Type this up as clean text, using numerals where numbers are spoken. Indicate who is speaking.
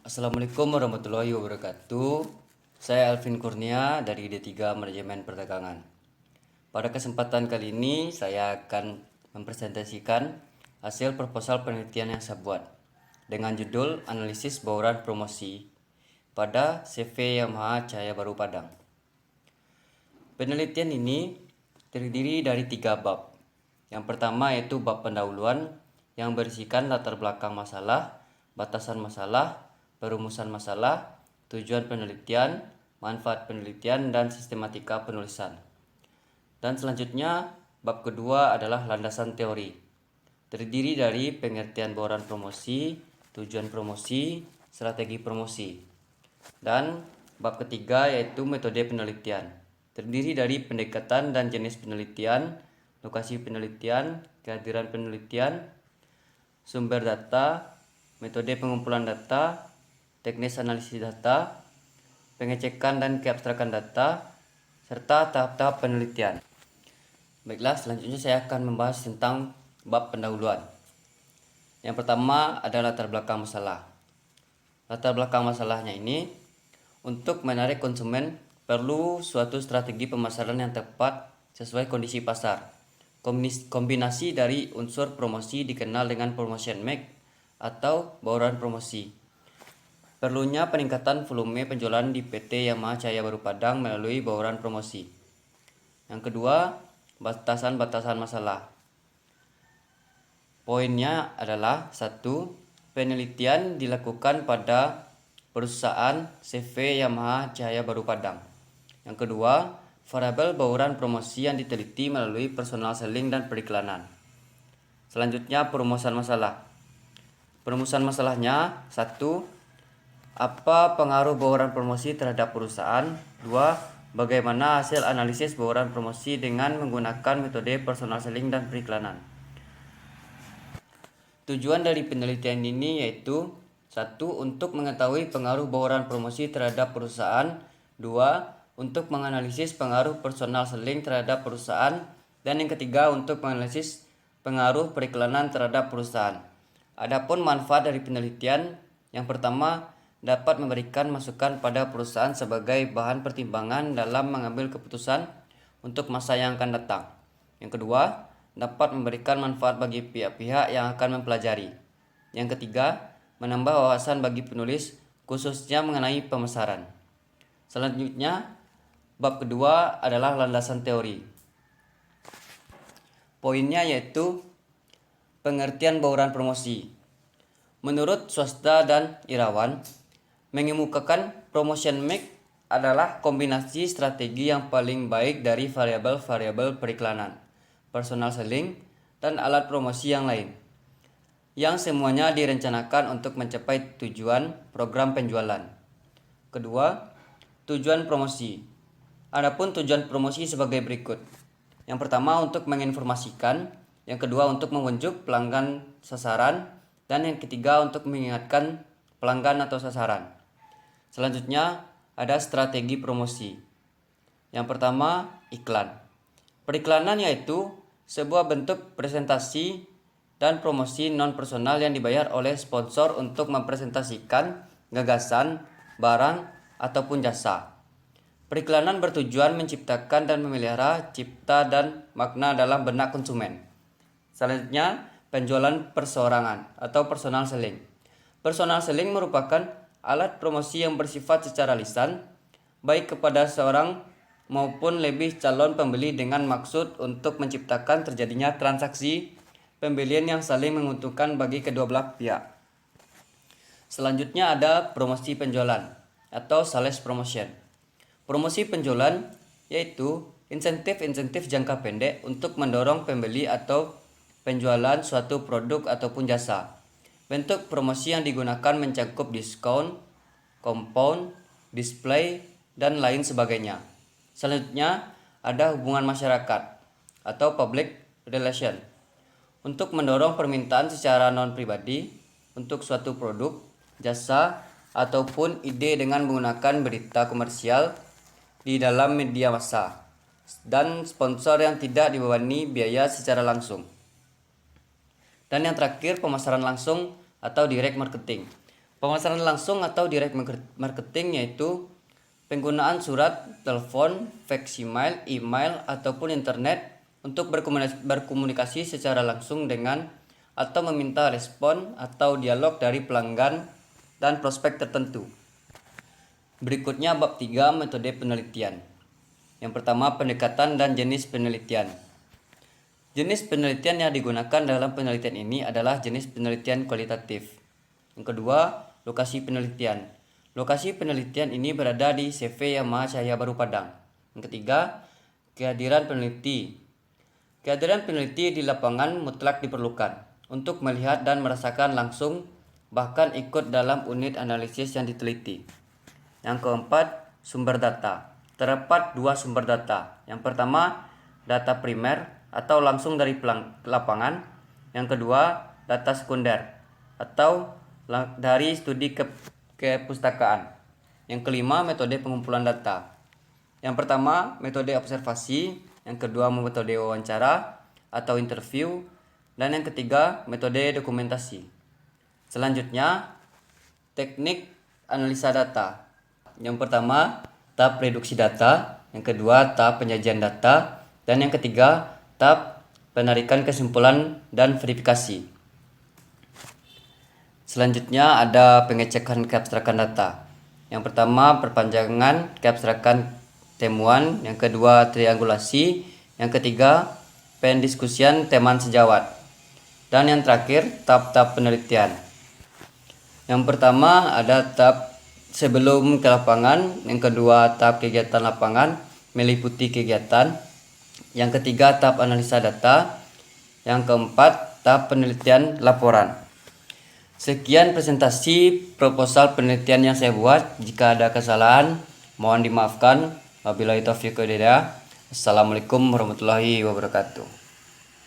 Speaker 1: Assalamualaikum warahmatullahi wabarakatuh. Saya Alvin Kurnia dari D3 Manajemen Perdagangan. Pada kesempatan kali ini saya akan mempresentasikan hasil proposal penelitian yang saya buat dengan judul Analisis Bauran Promosi pada CV Yamaha Cahaya Baru Padang. Penelitian ini terdiri dari 3 bab. Yang pertama yaitu bab pendahuluan yang berisikan latar belakang masalah, batasan masalah, perumusan masalah, tujuan penelitian, manfaat penelitian, dan sistematika penulisan. Dan selanjutnya, bab kedua adalah landasan teori. Terdiri dari pengertian bauran promosi, tujuan promosi, strategi promosi. Dan bab ketiga yaitu metode penelitian. Terdiri dari pendekatan dan jenis penelitian, lokasi penelitian, kehadiran penelitian, sumber data, metode pengumpulan data, teknis analisis data, pengecekan dan keabstrakan data, serta tahap-tahap penelitian. Baiklah, selanjutnya saya akan membahas tentang bab pendahuluan. Yang pertama adalah latar belakang masalah. Latar belakang masalahnya ini, untuk menarik konsumen perlu suatu strategi pemasaran yang tepat sesuai kondisi pasar. Kombinasi dari unsur promosi dikenal dengan promotion mix atau bauran promosi. Perlunya peningkatan volume penjualan di PT Yamaha Cahaya Baru Padang melalui bauran promosi. Yang kedua, batasan-batasan masalah. Poinnya adalah 1. Penelitian dilakukan pada perusahaan CV Yamaha Cahaya Baru Padang. Yang kedua, variabel bauran promosi yang diteliti melalui personal selling dan periklanan. Selanjutnya, perumusan masalah. Perumusan masalahnya 1. Apa pengaruh bauran promosi terhadap perusahaan? 2. Bagaimana hasil analisis bauran promosi dengan menggunakan metode personal selling dan periklanan? Tujuan dari penelitian ini yaitu 1. Untuk mengetahui pengaruh bauran promosi terhadap perusahaan. 2. Untuk menganalisis pengaruh personal selling terhadap perusahaan. Dan yang ketiga, untuk menganalisis pengaruh periklanan terhadap perusahaan. Adapun manfaat dari penelitian, yang pertama, dapat memberikan masukan pada perusahaan sebagai bahan pertimbangan dalam mengambil keputusan untuk masa yang akan datang. Yang kedua, dapat memberikan manfaat bagi pihak-pihak yang akan mempelajari. Yang ketiga, menambah wawasan bagi penulis khususnya mengenai pemasaran. Selanjutnya, bab kedua adalah landasan teori. Poinnya yaitu pengertian bauran promosi. Menurut Swasta dan Irawan, mengemukakan promotion mix adalah kombinasi strategi yang paling baik dari variabel-variabel periklanan, personal selling, dan alat promosi yang lain, yang semuanya direncanakan untuk mencapai tujuan program penjualan. Kedua, tujuan promosi. Adapun tujuan promosi sebagai berikut. Yang pertama, untuk menginformasikan. Yang kedua, untuk mengunjuk pelanggan sasaran. Dan yang ketiga, untuk mengingatkan pelanggan atau sasaran. Selanjutnya, ada strategi promosi. Yang pertama, iklan. Periklanan yaitu sebuah bentuk presentasi dan promosi non-personal yang dibayar oleh sponsor untuk mempresentasikan gagasan, barang, ataupun jasa. Periklanan bertujuan menciptakan dan memelihara cipta dan makna dalam benak konsumen. Selanjutnya, penjualan perseorangan atau personal selling. Personal selling merupakan alat promosi yang bersifat secara lisan, baik kepada seorang maupun lebih calon pembeli dengan maksud untuk menciptakan terjadinya transaksi pembelian yang saling menguntungkan bagi kedua belah pihak. Selanjutnya ada promosi penjualan atau sales promotion. Promosi penjualan yaitu insentif-insentif jangka pendek untuk mendorong pembeli atau penjualan suatu produk ataupun jasa. Bentuk promosi yang digunakan mencakup diskon, compound, display, dan lain sebagainya. Selanjutnya ada hubungan masyarakat atau public relation. Untuk mendorong permintaan secara non-pribadi untuk suatu produk, jasa, ataupun ide dengan menggunakan berita komersial di dalam media massa dan sponsor yang tidak dibebani biaya secara langsung. Dan yang terakhir, pemasaran langsung atau direct marketing. Pemasaran langsung atau direct marketing yaitu penggunaan surat, telepon, faksimiles, email, ataupun internet untuk berkomunikasi secara langsung dengan atau meminta respon atau dialog dari pelanggan dan prospek tertentu. Berikutnya bab 3 metode penelitian. Yang pertama, pendekatan dan jenis penelitian. Jenis penelitian yang digunakan dalam penelitian ini adalah jenis penelitian kualitatif. Yang kedua, lokasi penelitian. Lokasi penelitian ini berada di CV Yamaha Cahaya Baru Padang. Yang ketiga, kehadiran peneliti. Kehadiran peneliti di lapangan mutlak diperlukan untuk melihat dan merasakan langsung, bahkan ikut dalam unit analisis yang diteliti. Yang keempat, sumber data. Terdapat dua sumber data. Yang pertama, data primer atau langsung dari lapangan. Yang kedua, data sekunder atau dari studi kepustakaan. Yang kelima, metode pengumpulan data. Yang pertama, metode observasi. Yang kedua, metode wawancara atau interview. Dan yang ketiga, metode dokumentasi. Selanjutnya, teknik analisa data. Yang pertama, tahap reduksi data. Yang kedua, tahap penyajian data. Dan yang ketiga, tahap penarikan kesimpulan dan verifikasi. Selanjutnya ada pengecekan keabstrakan data. Yang pertama, perpanjangan keabstrakan temuan. Yang kedua, triangulasi. Yang ketiga, pendiskusian teman sejawat. Dan yang terakhir, tahap-tahap penelitian. Yang pertama ada tahap sebelum ke lapangan. Yang kedua, tahap kegiatan lapangan meliputi kegiatan. Yang ketiga, tahap analisa data. Yang keempat, tahap penelitian laporan. Sekian presentasi proposal penelitian yang saya buat. Jika ada kesalahan, mohon dimaafkan. Wabillahi taufiq wal hidayah. Assalamualaikum warahmatullahi wabarakatuh.